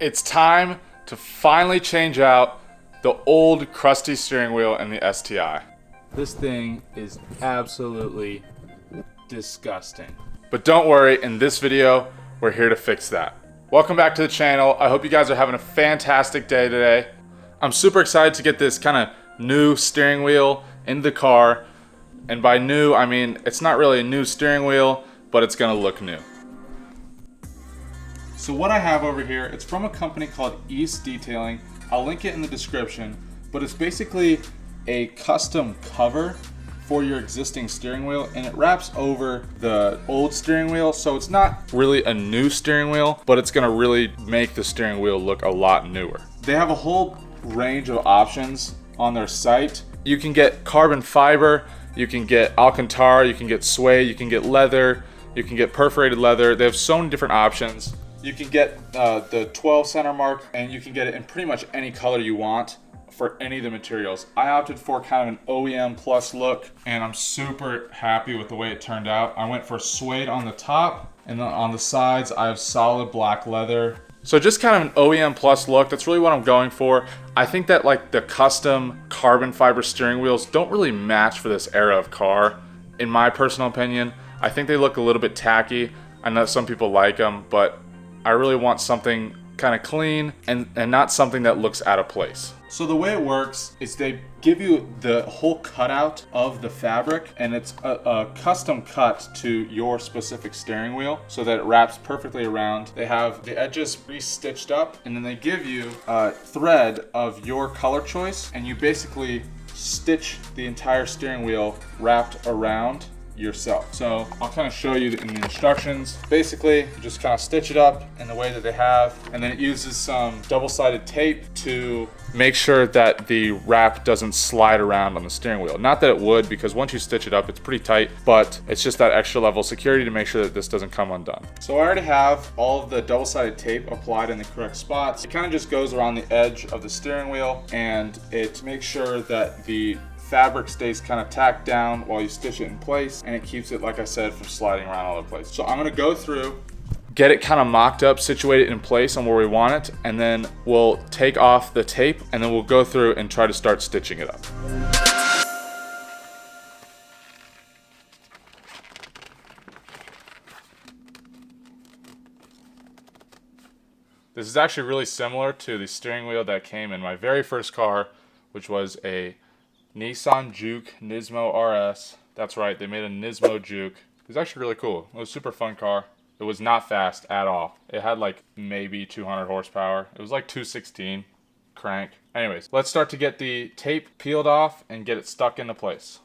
It's time to finally change out the old crusty steering wheel in the STI. This thing is absolutely disgusting. But don't worry, in this video, we're here to fix that. Welcome back to the channel. I hope you guys are having a fantastic day today. I'm super excited to get this kind of new steering wheel in the car. And by new, I mean, it's not really a new steering wheel, but it's gonna look new. So what I have over here, it's from a company called East Detailing. I'll link it in the description, but it's basically a custom cover for your existing steering wheel, and it wraps over the old steering wheel. So it's not really a new steering wheel, but it's gonna really make the steering wheel look a lot newer. They have a whole range of options on their site. You can get carbon fiber, you can get Alcantara, you can get suede, you can get leather, you can get perforated leather. They have so many different options. You can get the 12 center mark, and you can get it in pretty much any color you want for any of the materials. I opted for kind of an OEM plus look, and I'm super happy with the way it turned out. I went for suede on the top, and then on the sides I have solid black leather. So just kind of an OEM plus look, that's really what I'm going for. I think that like the custom carbon fiber steering wheels don't really match for this era of car, in my personal opinion. I think they look a little bit tacky. I know some people like them, but I really want something kind of clean and not something that looks out of place. So the way it works is they give you the whole cutout of the fabric, and it's a custom cut to your specific steering wheel so that it wraps perfectly around. They have the edges re-stitched up, and then they give you a thread of your color choice, and you basically stitch the entire steering wheel wrapped around yourself. So I'll kind of show you in the instructions. Basically, you just kind of stitch it up in the way that they have, and then it uses some double-sided tape to make sure that the wrap doesn't slide around on the steering wheel. Not that it would, because once you stitch it up, it's pretty tight, but it's just that extra level of security to make sure that this doesn't come undone. So I already have all of the double-sided tape applied in the correct spots. It kind of just goes around the edge of the steering wheel, and it makes sure that the fabric stays kind of tacked down while you stitch it in place, and it keeps it, like I said, from sliding around all over the place. So I'm gonna go through, get it kind of mocked up, situated in place on where we want it, and then we'll take off the tape, and then we'll go through and try to start stitching it up. This is actually really similar to the steering wheel that came in my very first car, which was a Nissan Juke Nismo RS. That's right, they made a Nismo Juke. It was actually really cool. It was a super fun car. It was not fast at all. It had like maybe 200 horsepower. It was like 216 crank. Anyways, let's start to get the tape peeled off and get it stuck into place.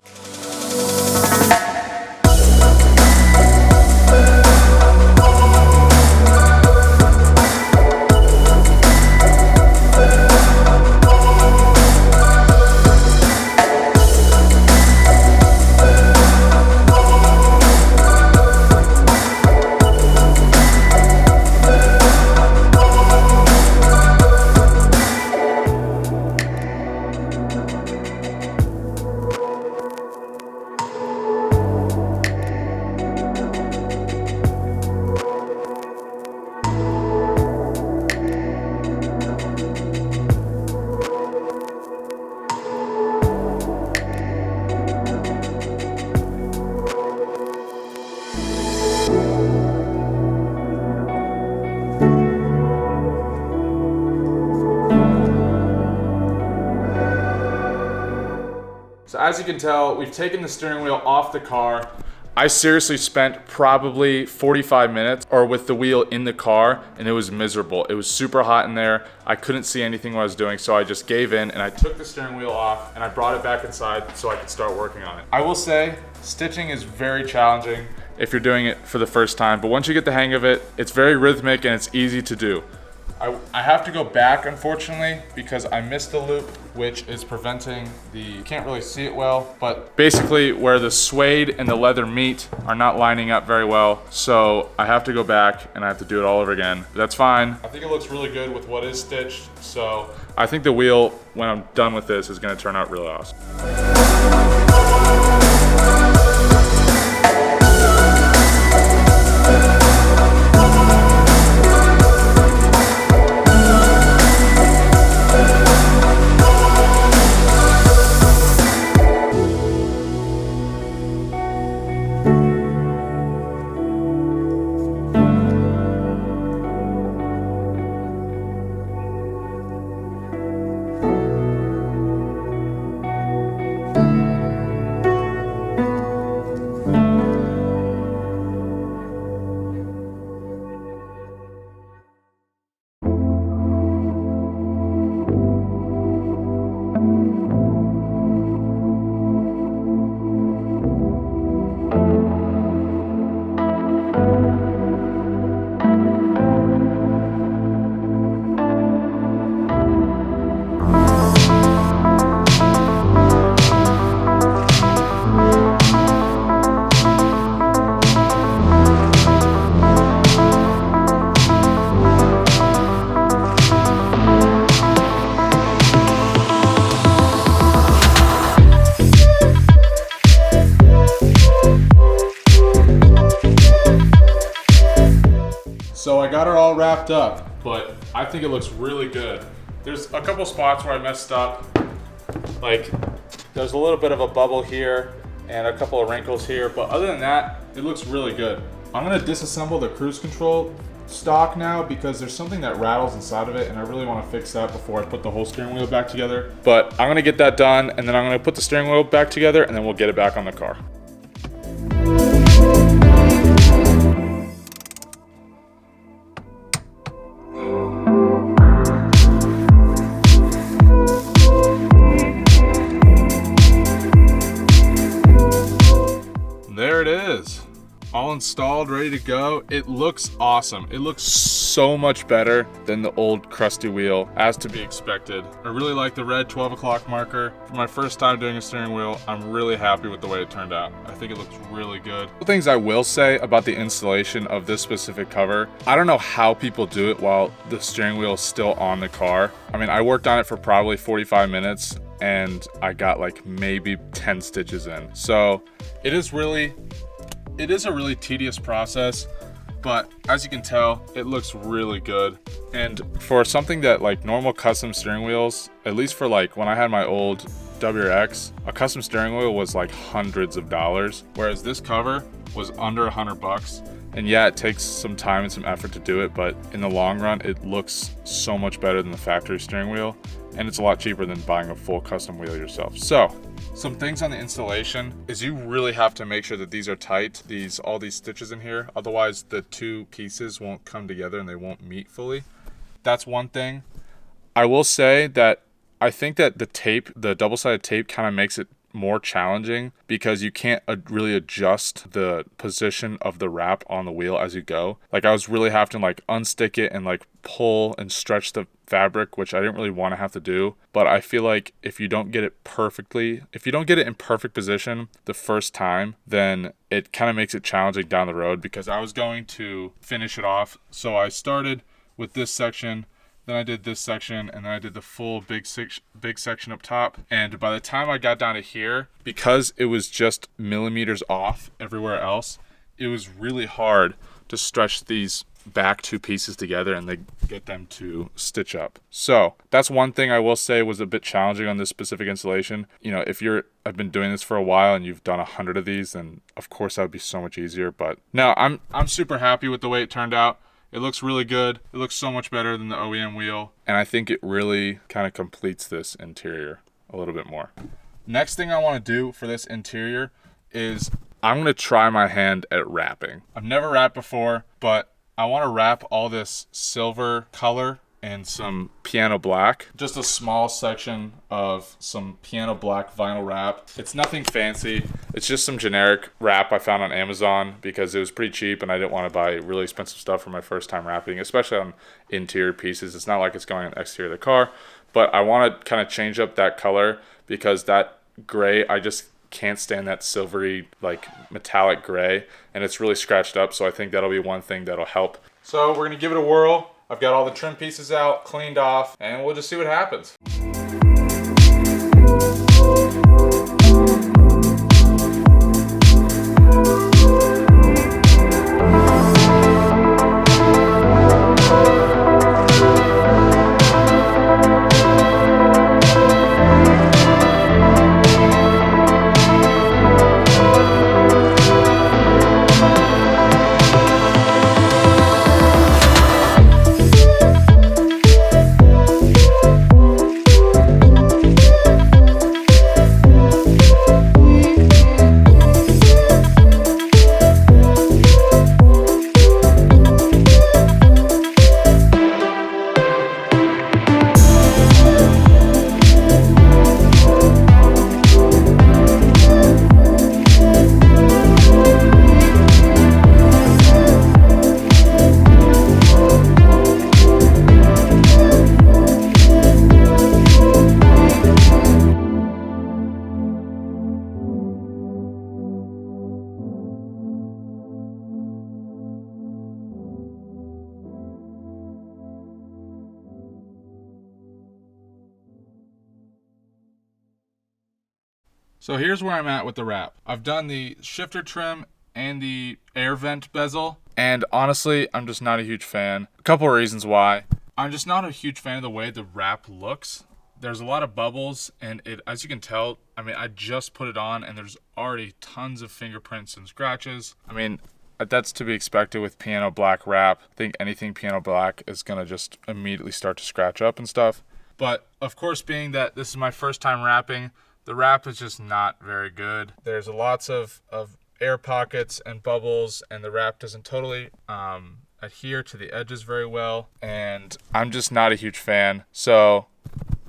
So as you can tell, we've taken the steering wheel off the car. I seriously spent probably 45 minutes with the wheel in the car, and it was miserable. It was super hot in there. I couldn't see anything what I was doing, so I just gave in, and I took the steering wheel off, and I brought it back inside so I could start working on it. I will say, stitching is very challenging if you're doing it for the first time, but once you get the hang of it, it's very rhythmic and it's easy to do. I have to go back, unfortunately, because I missed the loop, which is preventing you can't really see it well, but basically where the suede and the leather meet are not lining up very well. So I have to go back and I have to do it all over again. But that's fine. I think it looks really good with what is stitched. So I think the wheel, when I'm done with this, is gonna turn out really awesome. got it all wrapped up, but I think it looks really good. There's a couple spots where I messed up. Like, there's a little bit of a bubble here and a couple of wrinkles here, but other than that, it looks really good. I'm gonna disassemble the cruise control stock now because there's something that rattles inside of it, and I really want to fix that before I put the whole steering wheel back together. But I'm gonna get that done, and then I'm gonna put the steering wheel back together, and then we'll get it back on the car. There it is, all installed, ready to go. It looks awesome. It looks so much better than the old crusty wheel, as to be expected. I really like the red 12 o'clock marker. For my first time doing a steering wheel, I'm really happy with the way it turned out. I think it looks really good. The things I will say about the installation of this specific cover, I don't know how people do it while the steering wheel is still on the car. I mean, I worked on it for probably 45 minutes and I got like maybe 10 stitches in. So it is a really tedious process, but as you can tell, it looks really good. And for something that like normal custom steering wheels, at least for like when I had my old WRX, a custom steering wheel was like hundreds of dollars, whereas this cover was under $100. And yeah, it takes some time and some effort to do it, but in the long run, it looks so much better than the factory steering wheel, and it's a lot cheaper than buying a full custom wheel yourself. So, some things on the installation is you really have to make sure that these are tight, all these stitches in here, otherwise the two pieces won't come together and they won't meet fully. That's one thing. I will say that I think that the double-sided tape kind of makes it more challenging because you can't really adjust the position of the wrap on the wheel as you go. Like, I was really having to like unstick it and like pull and stretch the fabric, which I didn't really want to have to do. But I feel like if you don't get it in perfect position the first time, then it kind of makes it challenging down the road, because I was going to finish it off. So I started with this section, then I did this section, and then I did the full big section up top. And by the time I got down to here, because it was just millimeters off everywhere else, it was really hard to stretch these back two pieces together and then get them to stitch up. So that's one thing I will say was a bit challenging on this specific installation. You know, if I've been doing this for a while and you've done 100 of these, then of course that would be so much easier. But no, I'm super happy with the way it turned out. It looks really good. It looks so much better than the OEM wheel. And I think it really kind of completes this interior a little bit more. Next thing I want to do for this interior is I'm going to try my hand at wrapping. I've never wrapped before, but I want to wrap all this silver color and some piano black. Just a small section of some piano black vinyl wrap. It's nothing fancy. It's just some generic wrap I found on Amazon because it was pretty cheap and I didn't want to buy really expensive stuff for my first time wrapping, especially on interior pieces. It's not like it's going on the exterior of the car, but I want to kind of change up that color because that gray, I just can't stand that silvery, like metallic gray, and it's really scratched up. So I think that'll be one thing that'll help. So we're gonna give it a whirl. I've got all the trim pieces out, cleaned off, and we'll just see what happens. So here's where I'm at with the wrap. I've done the shifter trim and the air vent bezel, And honestly, I'm just not a huge fan. A couple of reasons why. I'm just not a huge fan of the way the wrap looks. There's a lot of bubbles, and it, as you can tell, I mean, I just put it on and there's already tons of fingerprints and scratches. I mean, that's to be expected with piano black wrap. I think anything piano black is gonna just immediately start to scratch up and stuff. But of course, being that this is my first time wrapping, the wrap is just not very good. There's lots of air pockets and bubbles, and the wrap doesn't totally adhere to the edges very well, and I'm just not a huge fan. So,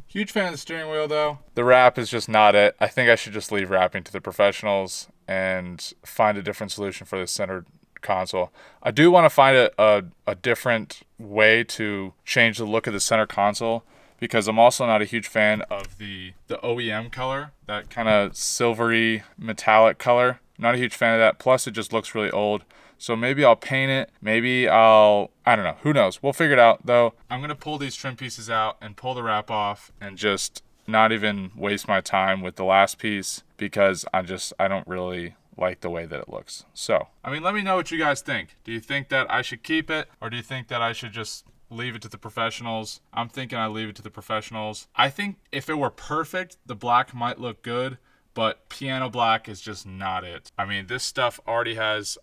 huge fan of the steering wheel though. The wrap is just not it. I think I should just leave wrapping to the professionals and find a different solution for the center console. I do want to find a different way to change the look of the center console, because I'm also not a huge fan of the OEM color, that kind of silvery metallic color. Not a huge fan of that. Plus, it just looks really old. So maybe I'll paint it. Maybe I don't know. Who knows? We'll figure it out, though. I'm going to pull these trim pieces out and pull the wrap off and just not even waste my time with the last piece, because I don't really like the way that it looks. So, I mean, let me know what you guys think. Do you think that I should keep it, or do you think that I should just leave it to the professionals? I'm thinking I leave it to the professionals. I think if it were perfect, the black might look good, but piano black is just not it. I mean, this stuff already has,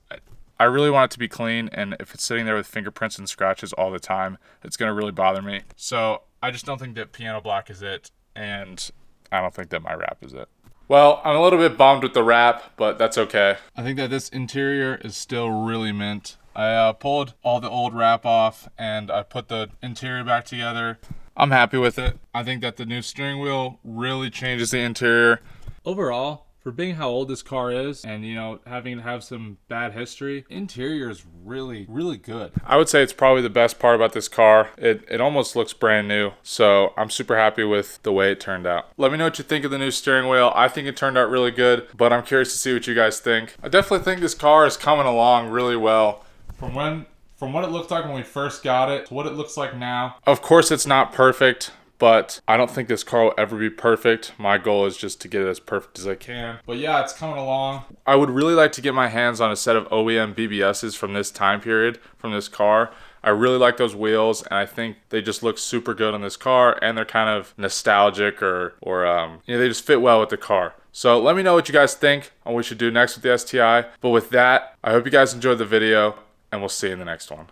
I really want it to be clean, and if it's sitting there with fingerprints and scratches all the time, it's going to really bother me. So I just don't think that piano black is it, and I don't think that my wrap is it. Well, I'm a little bit bummed with the wrap, but that's okay. I think that this interior is still really mint. I pulled all the old wrap off, and I put the interior back together. I'm happy with it. I think that the new steering wheel really changes the interior. Overall, for being how old this car is, and having to have some bad history, interior is really, really good. I would say it's probably the best part about this car. It almost looks brand new, so I'm super happy with the way it turned out. Let me know what you think of the new steering wheel. I think it turned out really good, but I'm curious to see what you guys think. I definitely think this car is coming along really well. From what it looked like when we first got it to what it looks like now. Of course, it's not perfect, but I don't think this car will ever be perfect. My goal is just to get it as perfect as I can. But yeah, it's coming along. I would really like to get my hands on a set of OEM BBSs from this time period, from this car. I really like those wheels, and I think they just look super good on this car, and they're kind of nostalgic or they just fit well with the car. So let me know what you guys think on what we should do next with the STI. But with that, I hope you guys enjoyed the video, and we'll see you in the next one.